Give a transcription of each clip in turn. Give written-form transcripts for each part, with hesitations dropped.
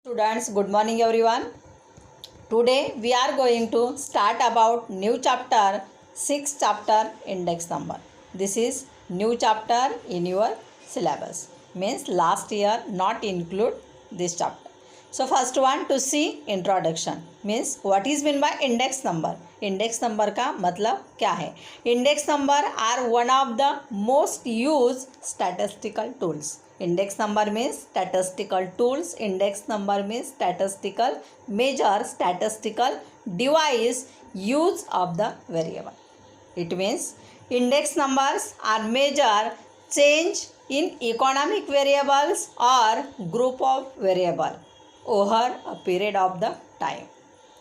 Students, good morning everyone. Today we are going to start about new chapter, 6th chapter, index number. This is new chapter in your syllabus. Means last year not include this chapter. So first one to see introduction. Means what is meant by index number. Index number का मतलब क्या है. Index number are one of the most use statistical tools. Index number means statistical tools. Index number means statistical measure, statistical device use of the variable. It means index numbers are measure change in economic variables और group of variable over a period of the time.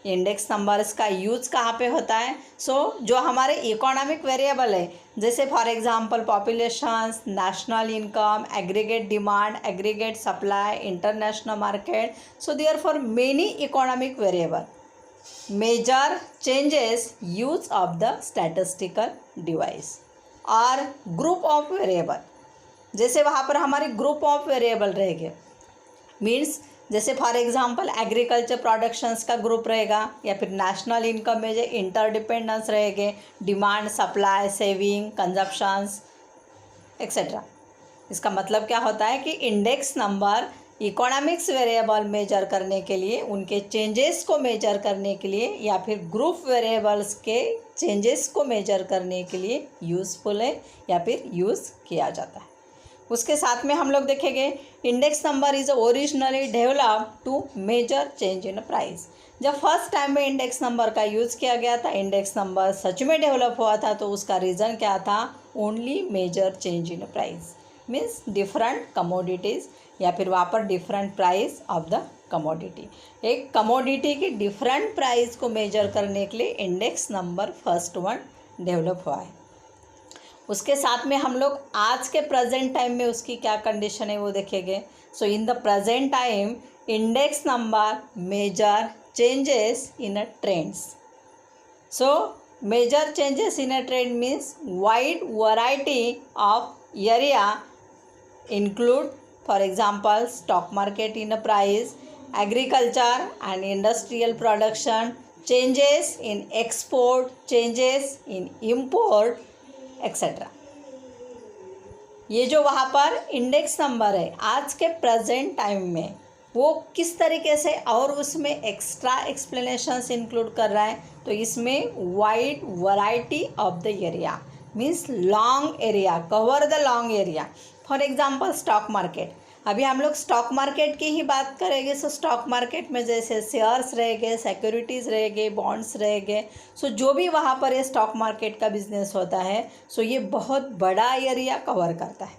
Index numbers का use कहाँ पे होता है. जो हमारे economic variable है, जैसे for example populations, national income, aggregate demand, aggregate supply, international market. So there for many economic variable measure changes use of the statistical device और ग्रुप ऑफ वेरिएबल. जैसे वहाँ पर हमारे ग्रुप ऑफ वेरिएबल रहेंगे. Means जैसे for example agriculture productions का group रहेगा, या फिर नेशनल इनकम में जो इंटरडिपेंडेंस रहेंगे, demand, supply, saving, consumptions etcetera. इसका मतलब क्या होता है कि index number economics variable major करने के लिए, उनके चेंजेस को मेजर करने के लिए, या फिर ग्रुप वेरिएबल्स के चेंजेस को मेजर करने के लिए यूज़फुल है या फिर यूज़ किया जाता है. उसके साथ में हम लोग देखेंगे index number is originally develop to measure change in price. जब फर्स्ट टाइम में इंडेक्स नंबर का यूज़ किया गया था, इंडेक्स नंबर सच में डेवलप हुआ था, तो उसका रीज़न क्या था. Only measure change in price. Means different commodities, या फिर वहाँ पर different price of the commodity. एक कमोडिटी की डिफरेंट प्राइस को मेजर करने के लिए index number first one develop हुआ है. उसके साथ में हम लोग आज के प्रेजेंट टाइम में उसकी क्या कंडीशन है वो देखेंगे. So in the present time index number measure changes in a trends. So measure changes in a trend means wide variety of area include for example stock market in a price, agriculture and industrial production, changes in export, changes in import etcetera. ये जो वहाँ पर index number है आज के present time में, वो किस तरीके से और उसमें एक्स्ट्रा एक्सप्लेनेशंस इंक्लूड कर रहा है. तो इसमें wide variety of the area means long area, cover the long area. For example stock market. अभी हम लोग स्टॉक मार्केट की ही बात करेंगे. सो स्टॉक मार्केट में जैसे शेयर्स रहेंगे, सिक्योरिटीज़ रहेंगे, बॉन्ड्स रहेंगे. सो जो भी वहाँ पर ये स्टॉक मार्केट का बिजनेस होता है, सो ये बहुत बड़ा एरिया कवर करता है.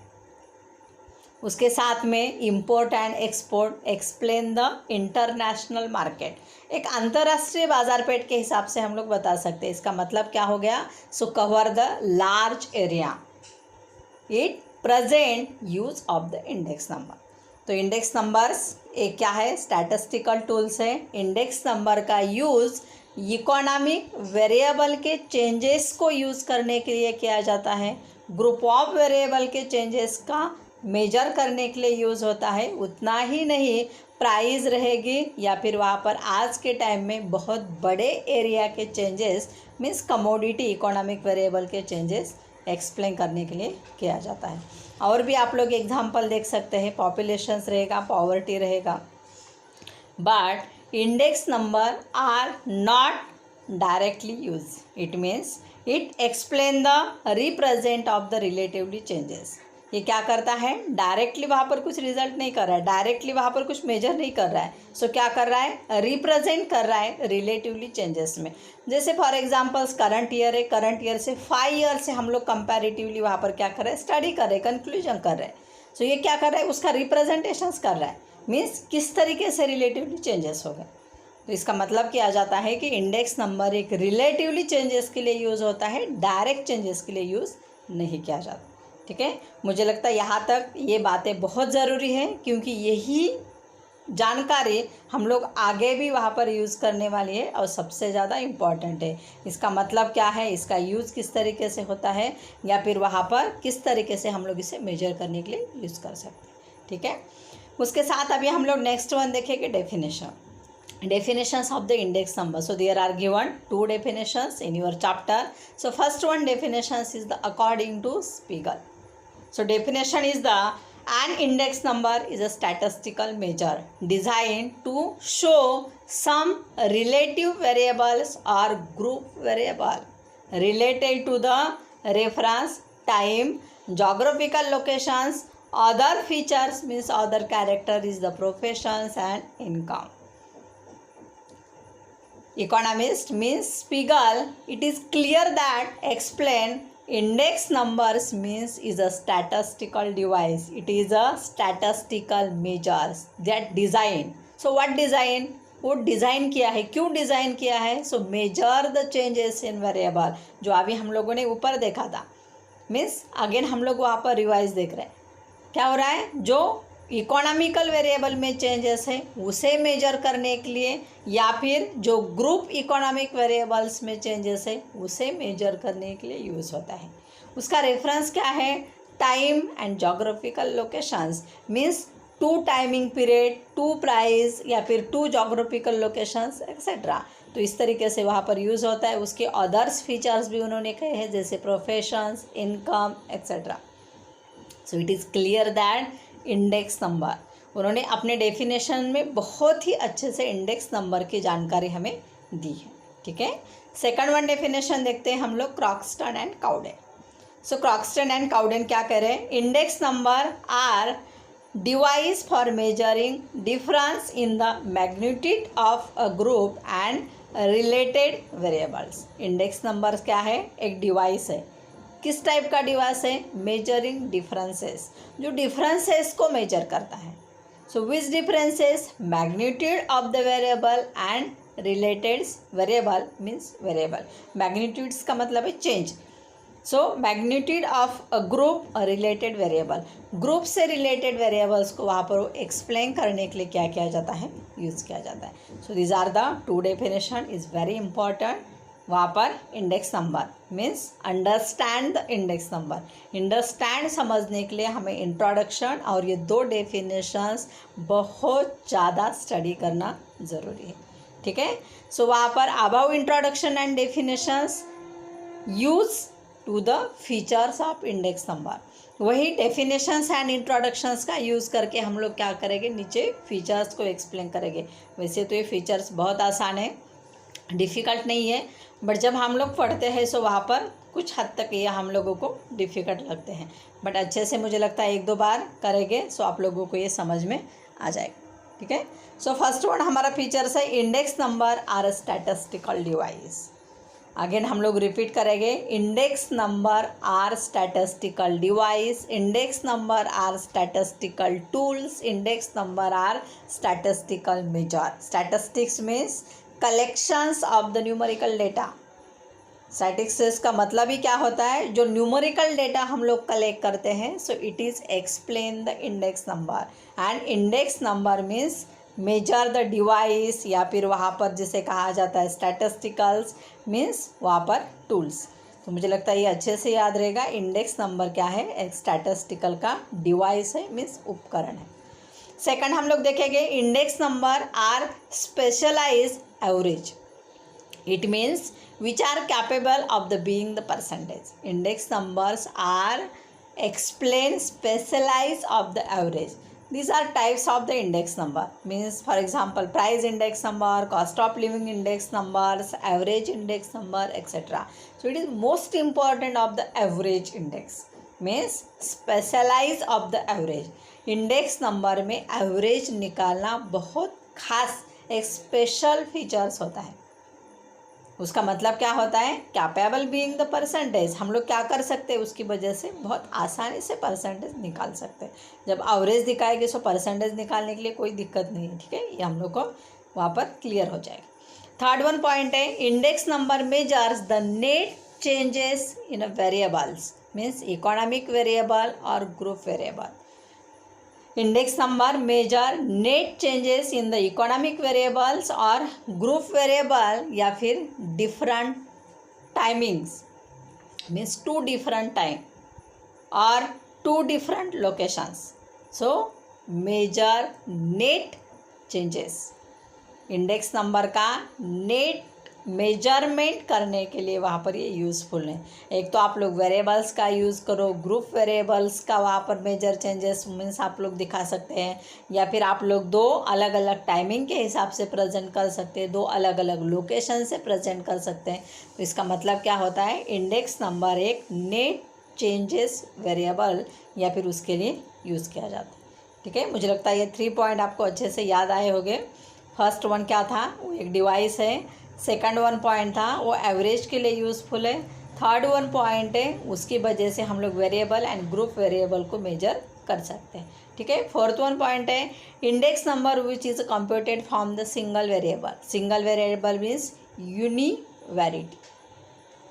उसके साथ में import and export, explain the international market. एक अंतर्राष्ट्रीय बाजार पेट के हिसाब से हम लोग बता सकते हैं. इसका मतलब क्या हो गया. सो cover the large area. It present use of the index number. तो इंडेक्स नंबर्स एक क्या है, स्टैटिस्टिकल टूल्स है. इंडेक्स नंबर का यूज़ इकोनॉमिक वेरिएबल के चेंजेस को यूज़ करने के लिए किया जाता है. ग्रुप ऑफ वेरिएबल के चेंजेस का मेजर करने के लिए यूज़ होता है. उतना ही नहीं, प्राइस रहेगी, या फिर वहाँ पर आज के टाइम में बहुत बड़े एरिया के changes means commodity economic variable के चेंजेस एक्सप्लेन करने के लिए किया जाता है. और भी आप लोग एग्जांपल देख सकते हैं. पॉपुलेशंस रहेगा, पॉवर्टी रहेगा. But index number are not directly use. It means it explain the represent of the relatively changes. ये क्या करता है, डायरेक्टली वहाँ पर कुछ रिजल्ट नहीं कर रहा है, डायरेक्टली वहाँ पर कुछ मेजर नहीं कर रहा है. सो क्या कर रहा है, रिप्रेजेंट कर रहा है रिलेटिवली चेंजेस में. जैसे फॉर एग्जांपल्स करंट ईयर है, करंट ईयर से 5 ईयर से हम लोग कंपैरेटिवली वहाँ पर क्या कर रहे हैं, स्टडी कर रहे हैं, कंक्लूजन कर रहे हैं. सो ये क्या कर रहा है, उसका रिप्रेजेंटेशंस कर रहा है. मीन्स किस तरीके से रिलेटिवली चेंजेस हो गए. तो इसका मतलब किया जाता है कि इंडेक्स नंबर एक रिलेटिवली चेंजेस के लिए यूज़ होता है, डायरेक्ट चेंजेस के लिए यूज़ नहीं किया जाता. ठीक है. मुझे लगता है यहाँ तक ये बातें बहुत ज़रूरी है, क्योंकि यही जानकारी हम लोग आगे भी वहाँ पर यूज़ करने वाली है और सबसे ज़्यादा इम्पॉर्टेंट है. इसका मतलब क्या है, इसका यूज़ किस तरीके से होता है, या फिर वहाँ पर किस तरीके से हम लोग इसे मेजर करने के लिए यूज़ कर सकते हैं. ठीक है. उसके साथ अभी हम लोग नेक्स्ट वन देखेंगे definitions of the index number. So there are given two definitions in your chapter. So first one definitions is the according to Spiegel. So definition is an index number is a statistical measure designed to show some relative variables or group variable related to the reference time, geographical locations, other features means other character is the professions and income. Economist means Spiegel. It is clear that explain index numbers means is a statistical device. It is a statistical measures that design. So what design? वो design किया है, क्यों design किया है? So measure the changes in variable, जो अभी हम लोगों ने ऊपर देखा था, मीन्स अगेन हम लोग वहाँ पर रिवाइज देख रहे हैं क्या हो रहा है, जो इकोनॉमिकल वेरिएबल में चेंजेस है उसे मेजर करने के लिए, या फिर जो ग्रुप इकोनॉमिक वेरिएबल्स में चेंजेस है उसे मेजर करने के लिए यूज़ होता है. उसका रेफरेंस क्या है? Time and geographical locations, means to timing period, to price, या फिर टू जोग्राफिकल लोकेशंस एक्सेट्रा. तो इस तरीके से वहाँ पर यूज़ होता है. उसके अदर्स फीचर्स भी उन्होंने कहे हैं, जैसे professions, income etcetera. So it is clear that index number, उन्होंने अपने डेफिनेशन में बहुत ही अच्छे से इंडेक्स नंबर की जानकारी हमें दी है. ठीक है, सेकंड वन डेफिनेशन देखते हैं हम लोग, क्रॉक्सटन एंड काउडेन. सो क्रॉक्सटन एंड काउडेन क्या कह रहे हैं? Index number are device for measuring difference in the magnitude of a group and related variables. Index number क्या है? एक डिवाइस है. किस टाइप का डिवाइस है? मेजरिंग डिफरेंसेस, जो डिफरेंसेस को मेजर करता है. So which differences? Magnitude of the variable and related variable means variable. Magnitudes का मतलब है change. So magnitude of a group related variable, group से रिलेटेड वेरिएबल्स को वहाँ पर एक्सप्लेन करने के लिए क्या किया जाता है? यूज़ किया जाता है. So these are the two definition is very important. वहाँ पर index number means understand the index number. Understand समझने के लिए हमें इंट्रोडक्शन और ये दो डेफिनेशंस बहुत ज़्यादा स्टडी करना ज़रूरी है. ठीक है, सो वहाँ पर above introduction and definitions use to the features of index number. वही डेफिनेशंस एंड इंट्रोडक्शंस का यूज़ करके हम लोग क्या करेंगे? नीचे फीचर्स को एक्सप्लेन करेंगे. वैसे तो ये फीचर्स बहुत आसान है, डिफ़िकल्ट नहीं है, बट जब हम लोग पढ़ते हैं सो वहाँ पर कुछ हद तक ये हम लोगों को डिफ़िकल्ट लगते हैं. बट अच्छे से मुझे लगता है एक दो बार करेंगे सो आप लोगों को ये समझ में आ जाएगा. ठीक है, सो फर्स्ट वन हमारा फीचर्स है index number are a statistical device. Again हम लोग रिपीट करेंगे, index number are statistical device, index number are statistical tools, index number are statistical measure. Statistics means collections of the numerical data. Statistics का मतलब ही क्या होता है? जो numerical data हम लोग कलेक्ट करते हैं. So it is explain the index number. And index number means measure the device, या फिर वहाँ पर जिसे कहा जाता है स्टैटिस्टिकल्स मीन्स वहाँ पर टूल्स. तो मुझे लगता है ये अच्छे से याद रहेगा. इंडेक्स नंबर क्या है? एक स्टैटिस्टिकल का डिवाइस है मीन्स उपकरण है. सेकंड हम लोग देखेंगे, index number are specialize average. It means which are capable of the being the percentage. Index numbers are explain specialize of the average. These are types of the index number. Means for example, price index number, cost of living index numbers, average index number, etc. So it is most important of the average index. Means specialize of the average. Index number में average निकालना बहुत खास एक special features होता है. उसका मतलब क्या होता है? Capable being the percentage. हम लोग क्या कर सकते हैं? उसकी वजह से बहुत आसानी से परसेंटेज निकाल सकते हैं. जब एवरेज दिखाएंगे सो परसेंटेज निकालने के लिए कोई दिक्कत नहीं है. ठीक है, ये हम लोग को वहाँ पर क्लियर हो जाएगा. थर्ड वन पॉइंट है, index number measures the net changes in a variables. Means economic variable और group variable. Index number measure net changes in the economic variables और ग्रुप वेरिएबल, या फिर different timings means two different time और two different locations. So measure net changes. Index number का net measurement करने के लिए वहाँ पर ये यूज़फुल है। एक तो आप लोग वेरिएबल्स का यूज़ करो, ग्रुप वेरिएबल्स का वहाँ पर मेजर चेंजेस मीन्स आप लोग दिखा सकते हैं, या फिर आप लोग दो अलग अलग टाइमिंग के हिसाब से प्रेजेंट कर सकते हैं, दो अलग अलग लोकेशन से प्रेजेंट कर सकते हैं। तो इसका मतलब क्या होता है, इंडेक्स नंबर एक नेट चेंजेस वेरिएबल या फिर उसके लिए यूज़ किया जाता है। ठीक है, मुझे लगता है ये 3 पॉइंट आपको अच्छे से याद आए होंगे। फर्स्ट वन क्या था, वो एक डिवाइस है। सेकंड वन पॉइंट था वो एवरेज के लिए यूज़फुल है। थर्ड वन पॉइंट है उसकी वजह से हम लोग वेरिएबल एंड ग्रुप वेरिएबल को मेजर कर सकते हैं। ठीक है, फोर्थ वन पॉइंट है index number which is computed from the single variable. Single variable means univariate.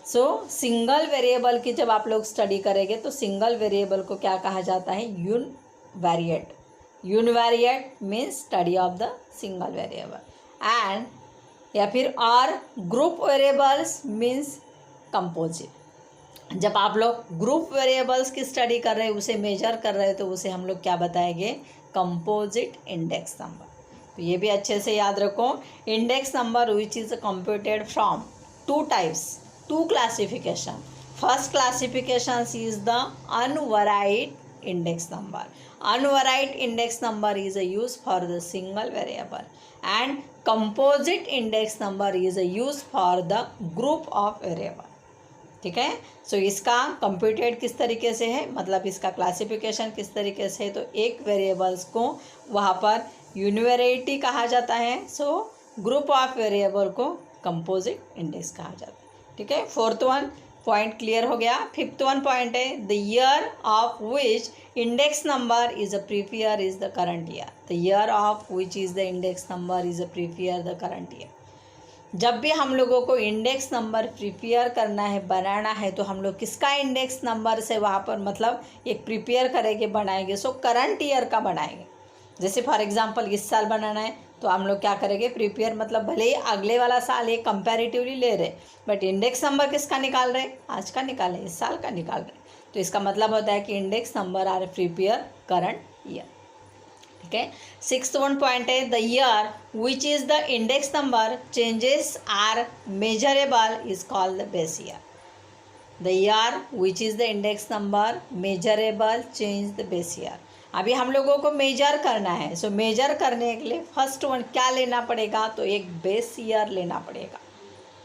So single variable की जब आप लोग स्टडी करेंगे तो सिंगल वेरिएबल को क्या कहा जाता है, univariate. Univariate means study of the single variable. And या फिर और ग्रुप वेरिएबल्स मीन्स कंपोजिट। जब आप लोग ग्रुप वेरिएबल्स की स्टडी कर रहे हैं, उसे मेजर कर रहे हैं, तो उसे हम लोग क्या बताएंगे, कंपोजिट इंडेक्स नंबर। तो ये भी अच्छे से याद रखो। Index number which is computed from 2 types, 2 classification. First classification is the unvaried index number. Unvaried index number is a use for the single variable and composite index number is a use for the group of variable. ठीक है, सो इसका computed किस तरीके से है, मतलब इसका classification किस तरीके से है, तो एक वेरिएबल्स को वहाँ पर यूनिवेरिटी कहा जाता है, सो ग्रुप ऑफ वेरिएबल को कंपोजिट इंडेक्स कहा जाता है। ठीक है, फोर्थ वन पॉइंट क्लियर हो गया। फिफ्थ वन पॉइंट है the year of which index number is a prefer is the current year. The year of which is the index number is a prefer the current year. जब भी हम लोगों को index number prepare करना है, बनाना है, तो हम लोग किसका इंडेक्स नंबर से वहाँ पर मतलब एक प्रिपेयर करेंगे, बनाएंगे, सो करंट ईयर का बनाएंगे। जैसे फॉर एग्जांपल इस साल बनाना है तो हम लोग क्या करेंगे, प्रिपेयर मतलब भले ही अगले वाला साल एक कंपैरेटिवली ले रहे, बट इंडेक्स नंबर किसका निकाल रहे, आज का निकाल रहे, इस साल का निकाल रहे। तो इसका मतलब होता है कि index number are prepare current year. ठीक है, सिक्स्थ वन पॉइंट है the year which is the index number changes are measurable is called the base year. The year which is the index number measurable change the base year. अभी हम लोगों को major करना है, so major करने के लिए फर्स्ट वन क्या लेना पड़ेगा, तो एक बेस ईयर लेना पड़ेगा।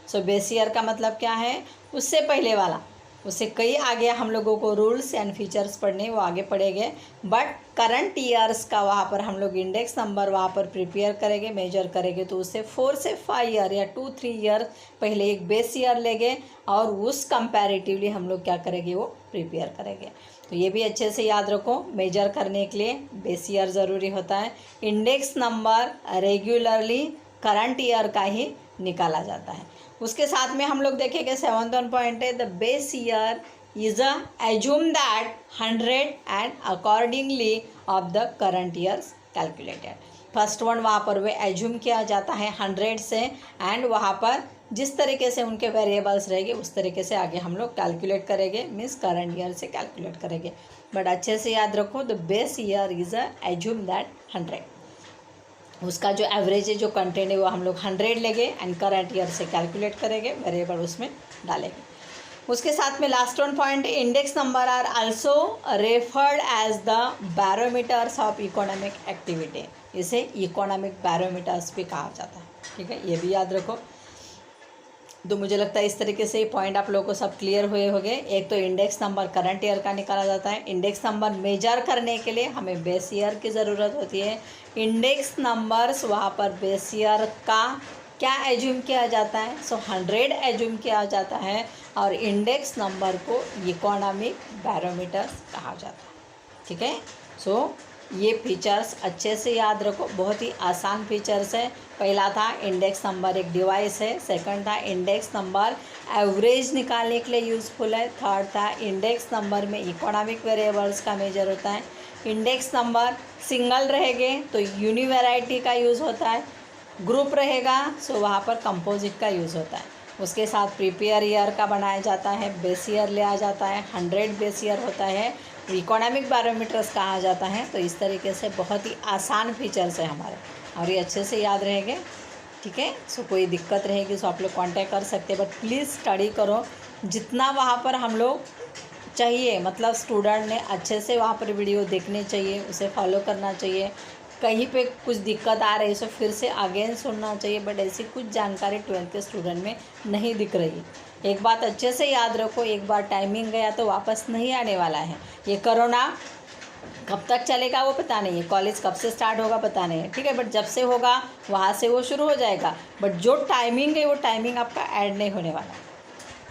सो बेस ईयर का मतलब क्या है, उससे पहले वाला, उससे कई आगे हम लोगों को रूल्स एंड फीचर्स पढ़ने वो आगे पढ़ेंगे, बट करंट ईयर्स का वहाँ पर हम लोग इंडेक्स नंबर वहाँ पर प्रिपेयर करेंगे, मेजर करेंगे, तो उससे 4 से 5 ईयर या 2-3 ईयर पहले एक बेस ईयर लेंगे और उस कंपैरेटिवली हम लोग क्या करेंगे, वो प्रिपेयर करेंगे। तो ये भी अच्छे से याद रखो, मेजर करने के लिए बेस ईयर ज़रूरी होता है। Index number regularly current year का ही निकाला जाता है। उसके साथ में हम लोग देखेंगे 7th वन पॉइंट है the base year is a assume that 100 and accordingly of the current years calculated. First one वहाँ पर वे एज्यूम किया जाता है 100 से, एंड वहाँ पर जिस तरीके से उनके वेरिएबल्स रहेंगे उस तरीके से आगे हम लोग कैलकुलेट करेंगे, मीन्स करंट ईयर से कैलकुलेट करेंगे। बट अच्छे से याद रखो the base year is a assume that 100, उसका जो एवरेज है, जो कंटेंट है, वो हम लोग 100 लेंगे एंड करंट ईयर से कैलकुलेट करेंगे, वेरिएबल उसमें डालेंगे। उसके साथ में last one point index number are also referred as the barometers of economic activity. इसे इकोनॉमिक बैरोमीटर्स भी कहा जाता है। ठीक है, ये भी याद रखो। तो मुझे लगता है इस तरीके से पॉइंट आप लोगों को सब क्लियर हुए होंगे। एक तो इंडेक्स नंबर करंट ईयर का निकाला जाता है। इंडेक्स नंबर मेजर करने के लिए हमें बेस ईयर की ज़रूरत होती है। इंडेक्स नंबर्स वहाँ पर बेस ईयर का क्या एज्यूम किया जाता है, सो 100 एज्यूम किया जाता है, और इंडेक्स नंबर को इकोनॉमिक बैरोमीटर्स कहा जाता है। ठीक है, सो ये फीचर्स अच्छे से याद रखो, बहुत ही आसान फीचर्स है। पहला था इंडेक्स नंबर एक डिवाइस है, सेकंड था इंडेक्स नंबर एवरेज निकालने के लिए यूज़फुल है, थर्ड था इंडेक्स नंबर में इकोनॉमिक वेरिएबल्स का मेजर होता है, इंडेक्स नंबर सिंगल रहेंगे तो यूनिवेराइटी का यूज़ होता है, ग्रुप रहेगा सो वहाँ पर कंपोजिट का यूज़ होता है। उसके साथ प्रिपेयर ईयर का बनाया जाता है, बेस ईयर लिया जाता है, 100 बेस ईयर होता है, इकोनॉमिक बैरोमीटर्स कहा जाता है। तो इस तरीके से बहुत ही आसान फीचर्स है हमारे, और ये अच्छे से याद रहेंगे, ठीक है। सो कोई दिक्कत रहेगी सो आप लोग कांटेक्ट कर सकते हैं, बट प्लीज़ स्टडी करो जितना वहाँ पर हम लोग चाहिए, मतलब स्टूडेंट ने अच्छे से वहाँ पर वीडियो देखने चाहिए, उसे फॉलो करना चाहिए। कहीं पे कुछ दिक्कत आ रही है सो फिर से अगेन सुनना चाहिए, बट ऐसी कुछ जानकारी 12th के स्टूडेंट में नहीं दिख रही। एक बात अच्छे से याद रखो, एक बार टाइमिंग गया तो वापस नहीं आने वाला है। ये कोरोना कब तक चलेगा वो पता नहीं है, कॉलेज कब से स्टार्ट होगा पता नहीं है, ठीक है, बट जब से होगा वहाँ से वो शुरू हो जाएगा, बट जो टाइमिंग है वो टाइमिंग आपका ऐड नहीं होने वाला।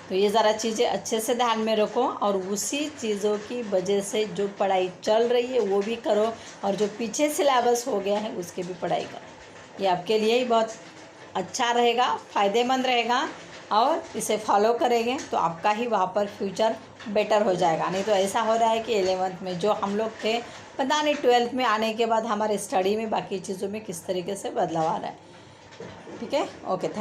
तो ये ज़रा चीज़ें अच्छे से ध्यान में रखो, और उसी चीज़ों की वजह से जो पढ़ाई चल रही है वो भी करो, और जो पीछे सिलेबस हो गया है उसकी भी पढ़ाई करो। ये आपके लिए ही बहुत अच्छा रहेगा, फ़ायदेमंद रहेगा, और इसे फॉलो करेंगे तो आपका ही वहाँ पर फ्यूचर बेटर हो जाएगा। नहीं तो ऐसा हो रहा है कि 11th में जो हम लोग थे, पता नहीं 12th में आने के बाद हमारे स्टडी में बाकी चीज़ों में किस तरीके से बदलाव आ रहा है, ठीक है। Okay, thank